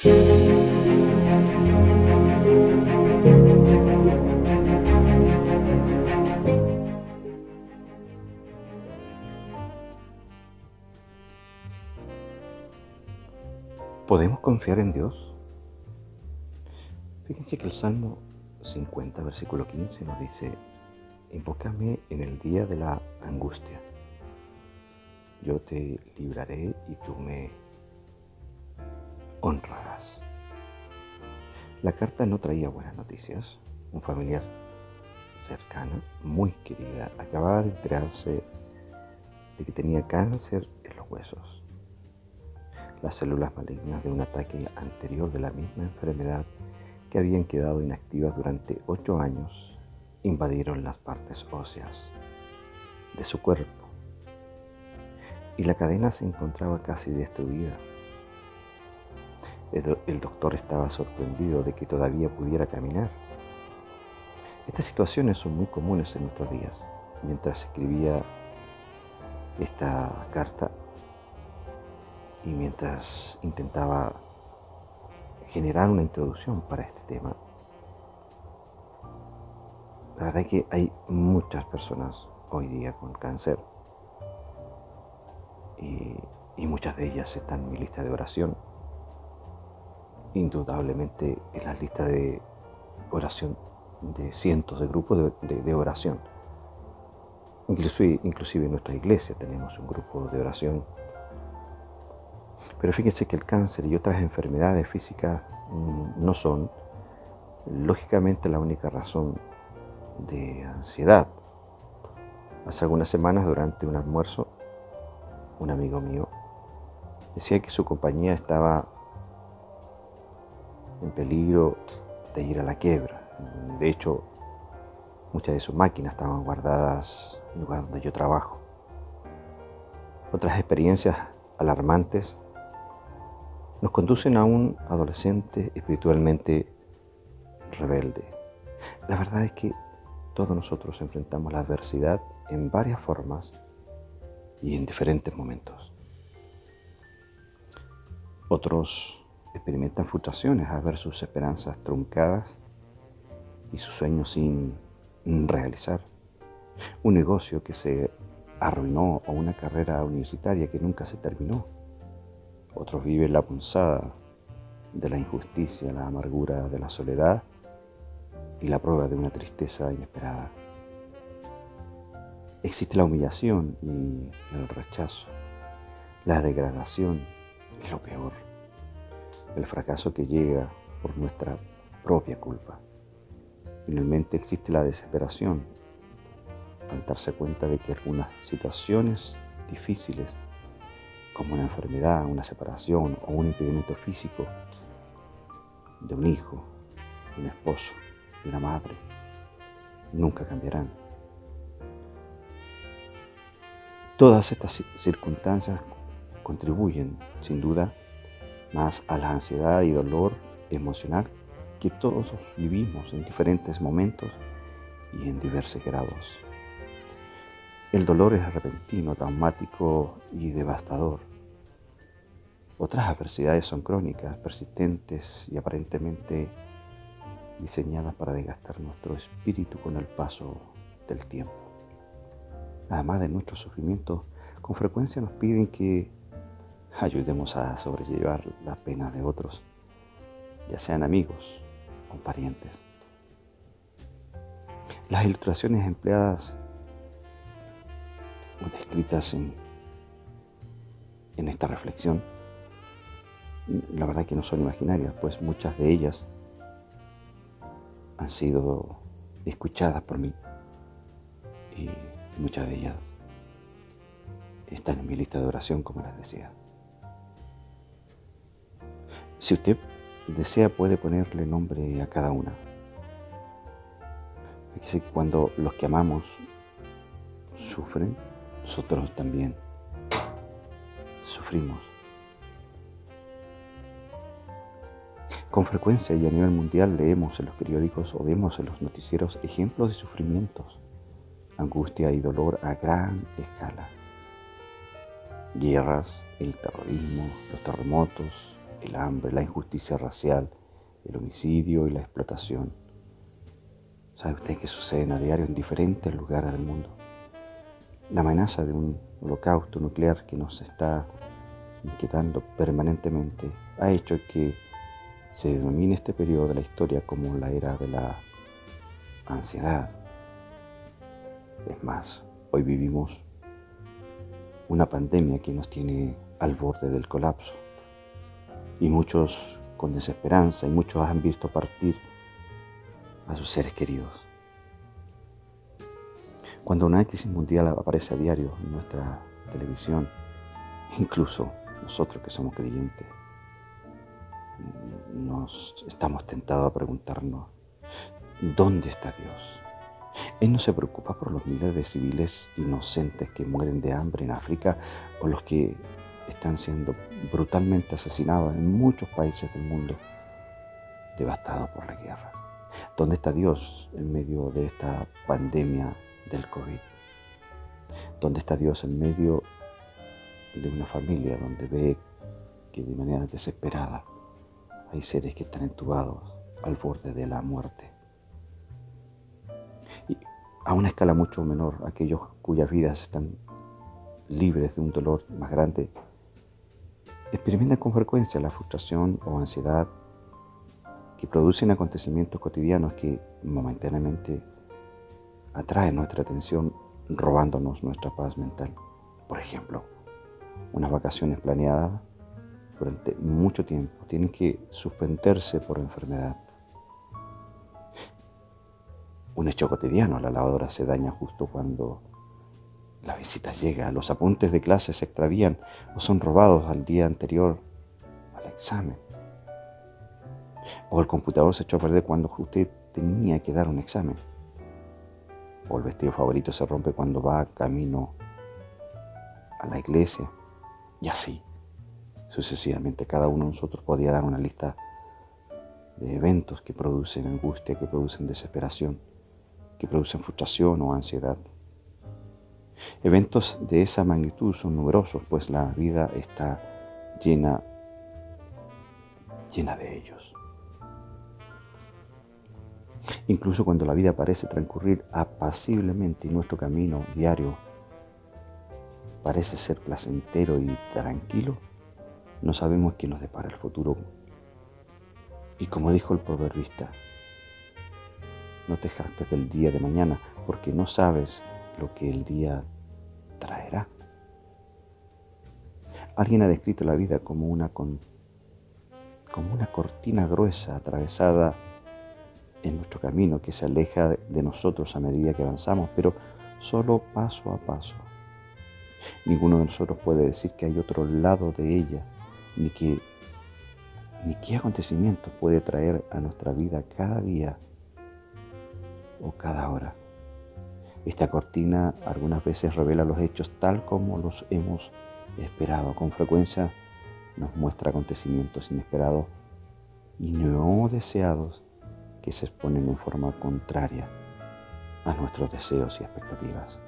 ¿Podemos confiar en Dios? Fíjense que el Salmo 50, versículo 15 nos dice: invócame en el día de la angustia. Yo te libraré y tú me honrarás. La carta no traía buenas noticias. Un familiar cercano, muy querida, acababa de enterarse de que tenía cáncer en los huesos. Las células malignas de un ataque anterior de la misma enfermedad, que habían quedado inactivas durante 8 años, invadieron las partes óseas de su cuerpo y la cadena se encontraba casi destruida. El doctor estaba sorprendido de que todavía pudiera caminar. Estas situaciones son muy comunes en nuestros días. Mientras escribía esta carta y mientras intentaba generar una introducción para este tema, la verdad es que hay muchas personas hoy día con cáncer y muchas de ellas están en mi lista de oración. Indudablemente en las listas de oración de cientos de grupos de oración. Inclusive en nuestra iglesia tenemos un grupo de oración. Pero fíjense que el cáncer y otras enfermedades físicas no son, lógicamente, la única razón de ansiedad. Hace algunas semanas, durante un almuerzo, un amigo mío decía que su compañía estaba en peligro de ir a la quiebra. De hecho, muchas de sus máquinas estaban guardadas en el lugar donde yo trabajo. Otras experiencias alarmantes nos conducen a un adolescente espiritualmente rebelde. La verdad es que todos nosotros enfrentamos la adversidad en varias formas y en diferentes momentos. Otros experimentan frustraciones al ver sus esperanzas truncadas y sus sueños sin realizar. Un negocio que se arruinó o una carrera universitaria que nunca se terminó. Otros viven la punzada de la injusticia, la amargura de la soledad y la prueba de una tristeza inesperada. Existe la humillación y el rechazo, la degradación y lo peor, el fracaso que llega por nuestra propia culpa. Finalmente existe la desesperación al darse cuenta de que algunas situaciones difíciles, como una enfermedad, una separación o un impedimento físico de un hijo, de un esposo, de una madre, nunca cambiarán. Todas estas circunstancias contribuyen, sin duda, más a la ansiedad y dolor emocional que todos vivimos en diferentes momentos y en diversos grados. El dolor es repentino, traumático y devastador. Otras adversidades son crónicas, persistentes y aparentemente diseñadas para desgastar nuestro espíritu con el paso del tiempo. Además de nuestro sufrimiento, con frecuencia nos piden que ayudemos a sobrellevar las penas de otros, ya sean amigos o parientes. Las ilustraciones empleadas o descritas en esta reflexión, la verdad es que no son imaginarias, pues muchas de ellas han sido escuchadas por mí y muchas de ellas están en mi lista de oración, como les decía. Si usted desea, puede ponerle nombre a cada una. Fíjese que cuando los que amamos sufren, nosotros también sufrimos. Con frecuencia y a nivel mundial leemos en los periódicos o vemos en los noticieros ejemplos de sufrimientos, angustia y dolor a gran escala. Guerras, el terrorismo, los terremotos, el hambre, la injusticia racial, el homicidio y la explotación. ¿Sabe usted que suceden a diario en diferentes lugares del mundo? La amenaza de un holocausto nuclear que nos está inquietando permanentemente ha hecho que se denomine este periodo de la historia como la era de la ansiedad. Es más, hoy vivimos una pandemia que nos tiene al borde del colapso y muchos con desesperanza y muchos han visto partir a sus seres queridos. Cuando una crisis mundial aparece a diario en nuestra televisión, incluso nosotros que somos creyentes, nos estamos tentados a preguntarnos, ¿dónde está Dios? Él no se preocupa por los miles de civiles inocentes que mueren de hambre en África o los que están siendo brutalmente asesinados en muchos países del mundo, devastados por la guerra. ¿Dónde está Dios en medio de esta pandemia del COVID? ¿Dónde está Dios en medio de una familia donde ve que de manera desesperada hay seres que están entubados al borde de la muerte? Y a una escala mucho menor, aquellos cuyas vidas están libres de un dolor más grande, experimentan con frecuencia la frustración o ansiedad que producen acontecimientos cotidianos que momentáneamente atraen nuestra atención, robándonos nuestra paz mental. Por ejemplo, unas vacaciones planeadas durante mucho tiempo tienen que suspenderse por enfermedad. Un hecho cotidiano, la lavadora se daña justo cuando la visita llega, los apuntes de clase se extravían o son robados al día anterior al examen. O el computador se echó a perder cuando usted tenía que dar un examen. O el vestido favorito se rompe cuando va camino a la iglesia. Y así, sucesivamente, cada uno de nosotros podía dar una lista de eventos que producen angustia, que producen desesperación, que producen frustración o ansiedad. Eventos de esa magnitud son numerosos, pues la vida está llena de ellos. Incluso cuando la vida parece transcurrir apaciblemente y nuestro camino diario parece ser placentero y tranquilo, no sabemos qué nos depara el futuro. Y como dijo el proverbista, no te jactes del día de mañana, porque no sabes lo que el día traerá. Alguien ha descrito la vida como una cortina gruesa atravesada en nuestro camino que se aleja de nosotros a medida que avanzamos, pero solo paso a paso. Ninguno de nosotros puede decir que hay otro lado de ella, ni qué acontecimiento puede traer a nuestra vida cada día o cada hora. Esta cortina algunas veces revela los hechos tal como los hemos esperado. Con frecuencia nos muestra acontecimientos inesperados y no deseados que se exponen en forma contraria a nuestros deseos y expectativas,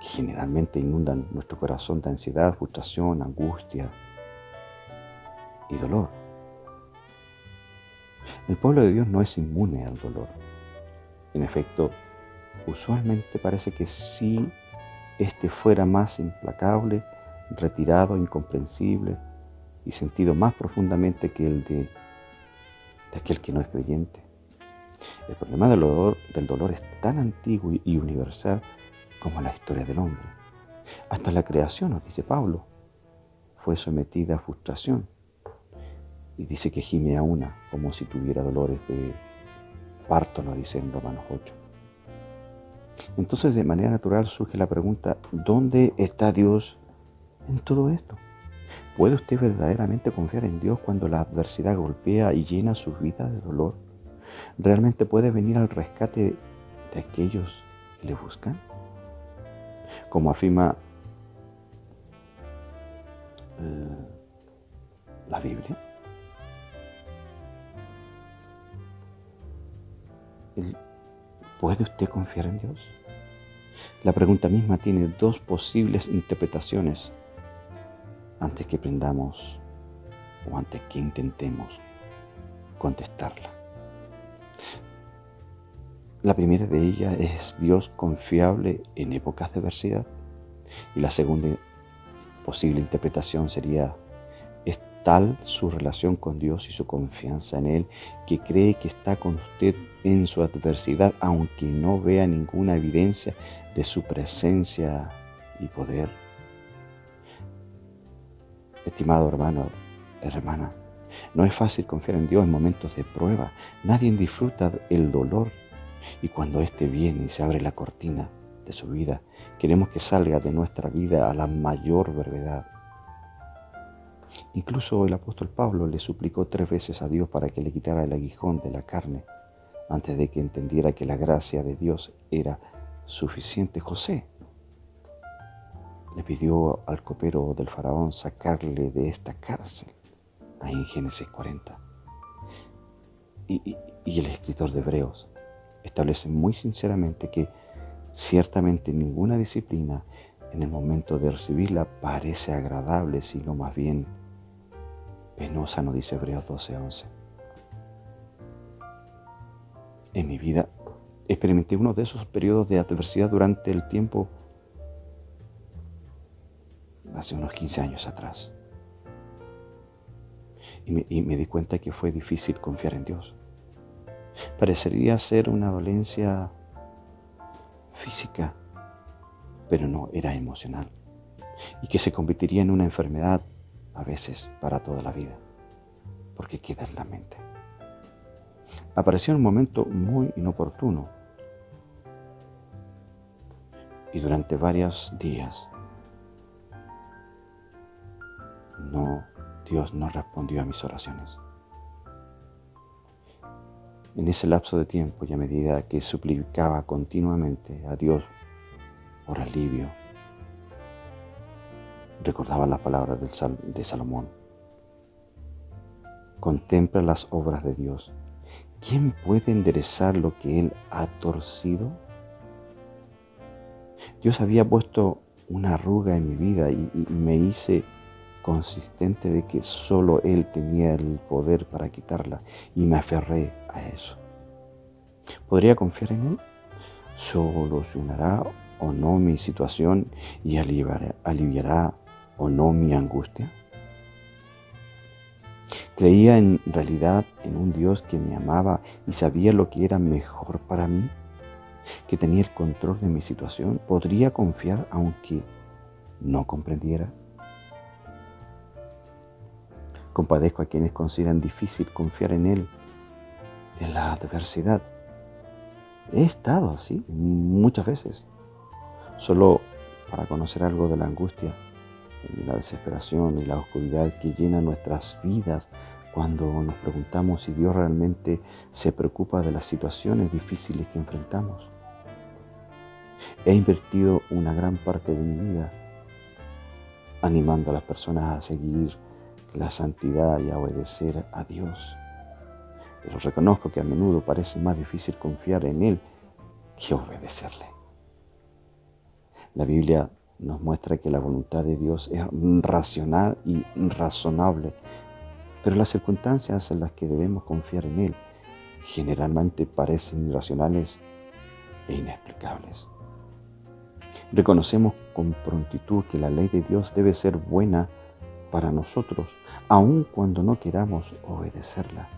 que generalmente inundan nuestro corazón de ansiedad, frustración, angustia y dolor. El pueblo de Dios no es inmune al dolor. En efecto, usualmente parece que si este fuera más implacable, retirado, incomprensible y sentido más profundamente que el de aquel que no es creyente. El problema del dolor es tan antiguo y universal como la historia del hombre. Hasta la creación, nos dice Pablo, fue sometida a frustración. Y dice que gime a una como si tuviera dolores de parto, nos dice en Romanos 8. Entonces, de manera natural surge la pregunta, ¿dónde está Dios en todo esto? ¿Puede usted verdaderamente confiar en Dios cuando la adversidad golpea y llena su vida de dolor? ¿Realmente puede venir al rescate de aquellos que le buscan? Como afirma la Biblia, ¿puede usted confiar en Dios? La pregunta misma tiene dos posibles interpretaciones antes que aprendamos o antes que intentemos contestarla. La primera de ellas es Dios confiable en épocas de adversidad. Y la segunda posible interpretación sería: es tal su relación con Dios y su confianza en Él que cree que está con usted en su adversidad, aunque no vea ninguna evidencia de su presencia y poder. Estimado hermano, hermana, no es fácil confiar en Dios en momentos de prueba. Nadie disfruta el dolor, y cuando éste viene y se abre la cortina de su vida, queremos que salga de nuestra vida a la mayor brevedad. Incluso el apóstol Pablo le suplicó 3 veces a Dios para que le quitara el aguijón de la carne, antes de que entendiera que la gracia de Dios era suficiente. José le pidió al copero del faraón sacarle de esta cárcel, ahí en Génesis 40. Y el escritor de Hebreos establece muy sinceramente que ciertamente ninguna disciplina en el momento de recibirla parece agradable, sino más bien penosa, nos dice Hebreos 12:11. En mi vida experimenté uno de esos periodos de adversidad durante el tiempo hace unos 15 años atrás. Y me di cuenta que fue difícil confiar en Dios. Parecería ser una dolencia física, pero no, era emocional. Y que se convertiría en una enfermedad a veces para toda la vida, porque queda en la mente. Apareció en un momento muy inoportuno y durante varios días Dios no respondió a mis oraciones. En ese lapso de tiempo y a medida que suplicaba continuamente a Dios por alivio, recordaba las palabras de Salomón: contempla las obras de Dios. ¿Quién puede enderezar lo que Él ha torcido? Dios había puesto una arruga en mi vida y me hice consistente de que solo Él tenía el poder para quitarla, y me aferré a eso. ¿Podría confiar en Él? ¿Solucionará o no mi situación y aliviará o no mi angustia? ¿Creía en realidad en un Dios que me amaba y sabía lo que era mejor para mí? ¿Que tenía el control de mi situación? ¿Podría confiar aunque no comprendiera? Compadezco a quienes consideran difícil confiar en Él en la adversidad. He estado así muchas veces, solo para conocer algo de la angustia, la desesperación y la oscuridad que llena nuestras vidas cuando nos preguntamos si Dios realmente se preocupa de las situaciones difíciles que enfrentamos. He invertido una gran parte de mi vida animando a las personas a seguir la santidad y a obedecer a Dios. Pero reconozco que a menudo parece más difícil confiar en Él que obedecerle. La Biblia nos muestra que la voluntad de Dios es racional y razonable, pero las circunstancias en las que debemos confiar en Él generalmente parecen irracionales e inexplicables. Reconocemos con prontitud que la ley de Dios debe ser buena para nosotros, aun cuando no queramos obedecerla.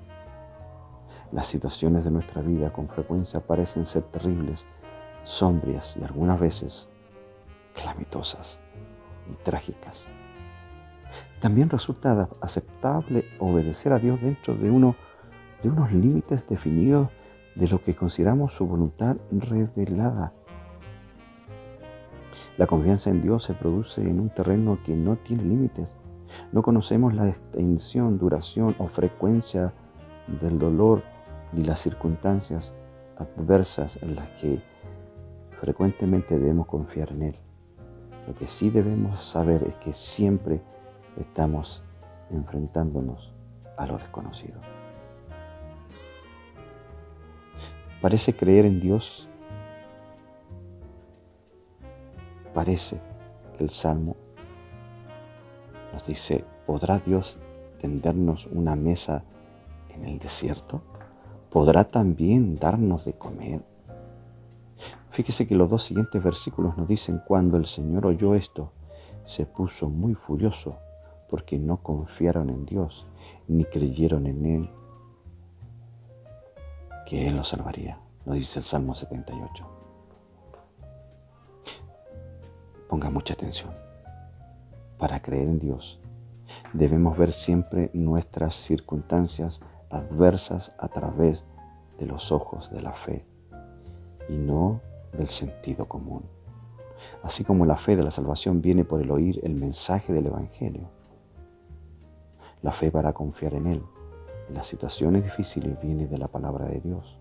Las situaciones de nuestra vida con frecuencia parecen ser terribles, sombrías y algunas veces calamitosas y trágicas. También resulta aceptable obedecer a Dios dentro de unos límites definidos de lo que consideramos su voluntad revelada. La confianza en Dios se produce en un terreno que no tiene límites. No conocemos la extensión, duración o frecuencia del dolor ni las circunstancias adversas en las que frecuentemente debemos confiar en Él. Lo que sí debemos saber es que siempre estamos enfrentándonos a lo desconocido. Parece creer en Dios. Parece que el Salmo nos dice: ¿podrá Dios tendernos una mesa en el desierto? ¿Podrá también darnos de comer? Fíjese que los dos siguientes versículos nos dicen: cuando el Señor oyó esto, se puso muy furioso, porque no confiaron en Dios, ni creyeron en Él, que Él los salvaría. Nos dice el Salmo 78. Ponga mucha atención. Para creer en Dios, debemos ver siempre nuestras circunstancias adversas a través de los ojos de la fe y no del sentido común. Así como la fe de la salvación viene por el oír el mensaje del Evangelio, la fe para confiar en Él en las situaciones difíciles viene de la palabra de Dios.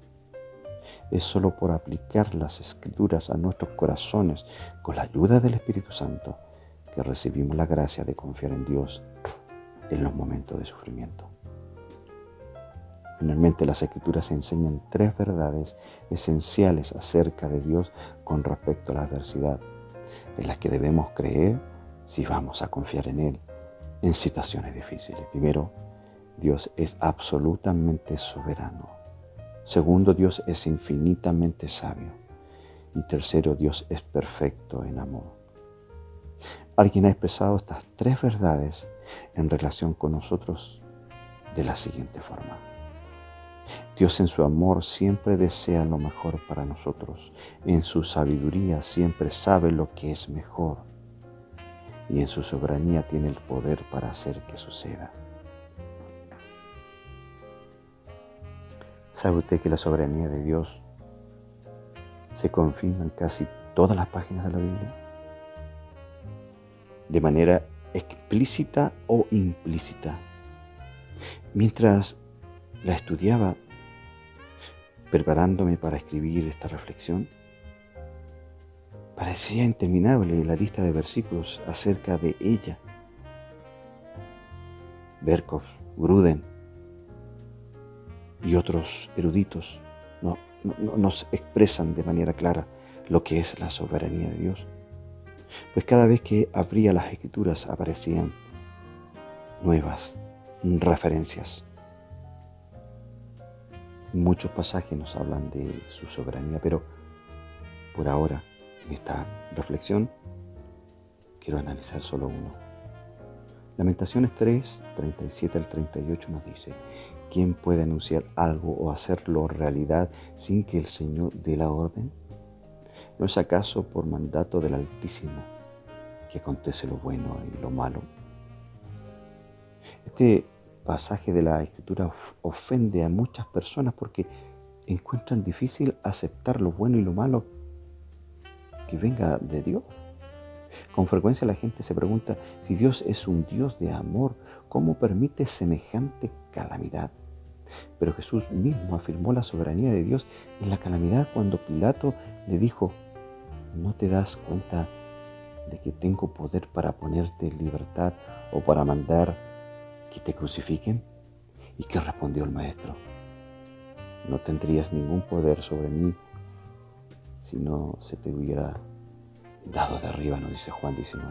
Es solo por aplicar las Escrituras a nuestros corazones con la ayuda del Espíritu Santo que recibimos la gracia de confiar en Dios en los momentos de sufrimiento. Finalmente, las Escrituras enseñan tres verdades esenciales acerca de Dios con respecto a la adversidad, en las que debemos creer si vamos a confiar en Él en situaciones difíciles. Primero, Dios es absolutamente soberano. Segundo, Dios es infinitamente sabio. Y tercero, Dios es perfecto en amor. Alguien ha expresado estas tres verdades en relación con nosotros de la siguiente forma: Dios en su amor siempre desea lo mejor para nosotros. En su sabiduría siempre sabe lo que es mejor. Y en su soberanía tiene el poder para hacer que suceda. ¿Sabe usted que la soberanía de Dios se confirma en casi todas las páginas de la Biblia? De manera explícita o implícita. Mientras la estudiaba, preparándome para escribir esta reflexión, parecía interminable la lista de versículos acerca de ella. Berkov, Gruden y otros eruditos nos expresan de manera clara lo que es la soberanía de Dios. Pues cada vez que abría las Escrituras aparecían nuevas referencias. Muchos pasajes nos hablan de su soberanía, pero por ahora, en esta reflexión, quiero analizar solo uno. Lamentaciones 3, 37 al 38 nos dice: ¿quién puede anunciar algo o hacerlo realidad sin que el Señor dé la orden? ¿No es acaso por mandato del Altísimo que acontece lo bueno y lo malo? Este pasaje de la Escritura ofende a muchas personas porque encuentran difícil aceptar lo bueno y lo malo que venga de Dios. Con frecuencia la gente se pregunta: si Dios es un Dios de amor, ¿cómo permite semejante calamidad? Pero Jesús mismo afirmó la soberanía de Dios en la calamidad cuando Pilato le dijo: ¿no te das cuenta de que tengo poder para ponerte en libertad o para mandar que te crucifiquen? ¿Y qué respondió el maestro? No tendrías ningún poder sobre mí si no se te hubiera dado de arriba, nos dice Juan 19.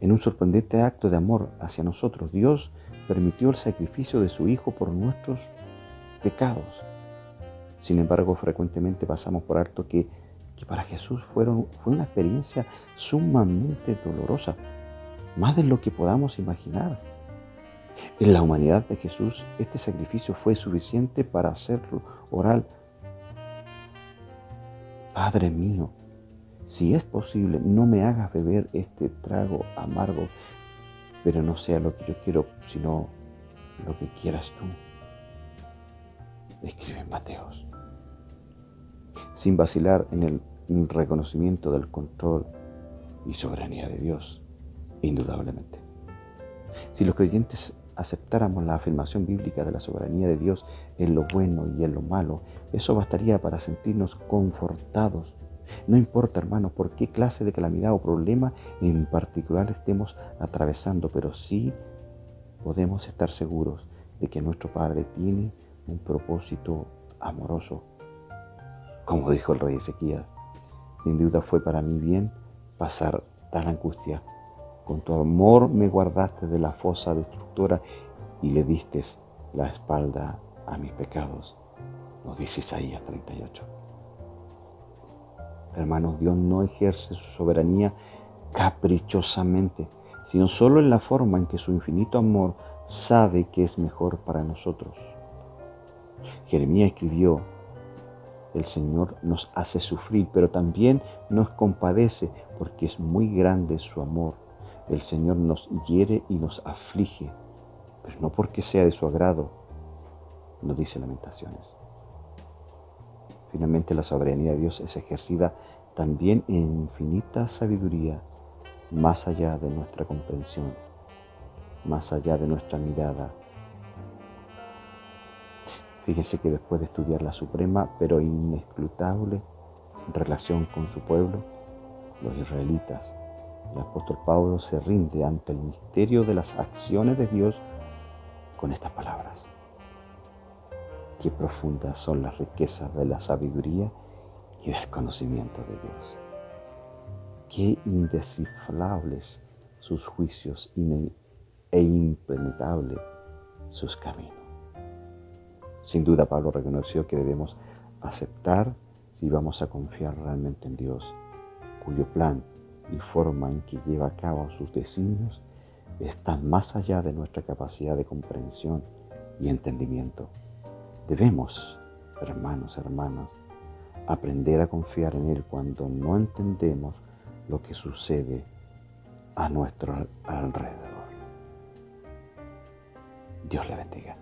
En un sorprendente acto de amor hacia nosotros, Dios permitió el sacrificio de su Hijo por nuestros pecados. Sin embargo, frecuentemente pasamos por alto que para Jesús fue una experiencia sumamente dolorosa, más de lo que podamos imaginar. En la humanidad de Jesús, este sacrificio fue suficiente para hacerlo orar: Padre mío, si es posible, no me hagas beber este trago amargo, pero no sea lo que yo quiero, sino lo que quieras tú. Escribe en Mateos. Sin vacilar en el reconocimiento del control y soberanía de Dios, indudablemente. Si los creyentes aceptáramos la afirmación bíblica de la soberanía de Dios en lo bueno y en lo malo, eso bastaría para sentirnos confortados. No importa, hermanos, por qué clase de calamidad o problema en particular estemos atravesando, pero sí podemos estar seguros de que nuestro Padre tiene un propósito amoroso. Como dijo el rey Ezequías: sin duda fue para mí bien pasar tal angustia, Con tu amor me guardaste de la fosa destructora y le diste la espalda a mis pecados, nos dice Isaías 38. Hermanos, Dios no ejerce su soberanía caprichosamente, sino solo en la forma en que su infinito amor sabe que es mejor para nosotros. Jeremías escribió: el Señor nos hace sufrir, pero también nos compadece porque es muy grande su amor. El Señor nos hiere y nos aflige, pero no porque sea de su agrado, nos dice Lamentaciones. Finalmente, la soberanía de Dios es ejercida también en infinita sabiduría, más allá de nuestra comprensión, más allá de nuestra mirada. Fíjese que después de estudiar la suprema pero inescrutable relación con su pueblo, los israelitas, el apóstol Pablo se rinde ante el misterio de las acciones de Dios con estas palabras: qué profundas son las riquezas de la sabiduría y del conocimiento de Dios. Qué indescifrables sus juicios e impenetrables sus caminos. Sin duda, Pablo reconoció que debemos aceptar si vamos a confiar realmente en Dios, cuyo plan y forma en que lleva a cabo sus designios están más allá de nuestra capacidad de comprensión y entendimiento. Debemos, hermanos, hermanas, aprender a confiar en Él cuando no entendemos lo que sucede a nuestro alrededor. Dios le bendiga.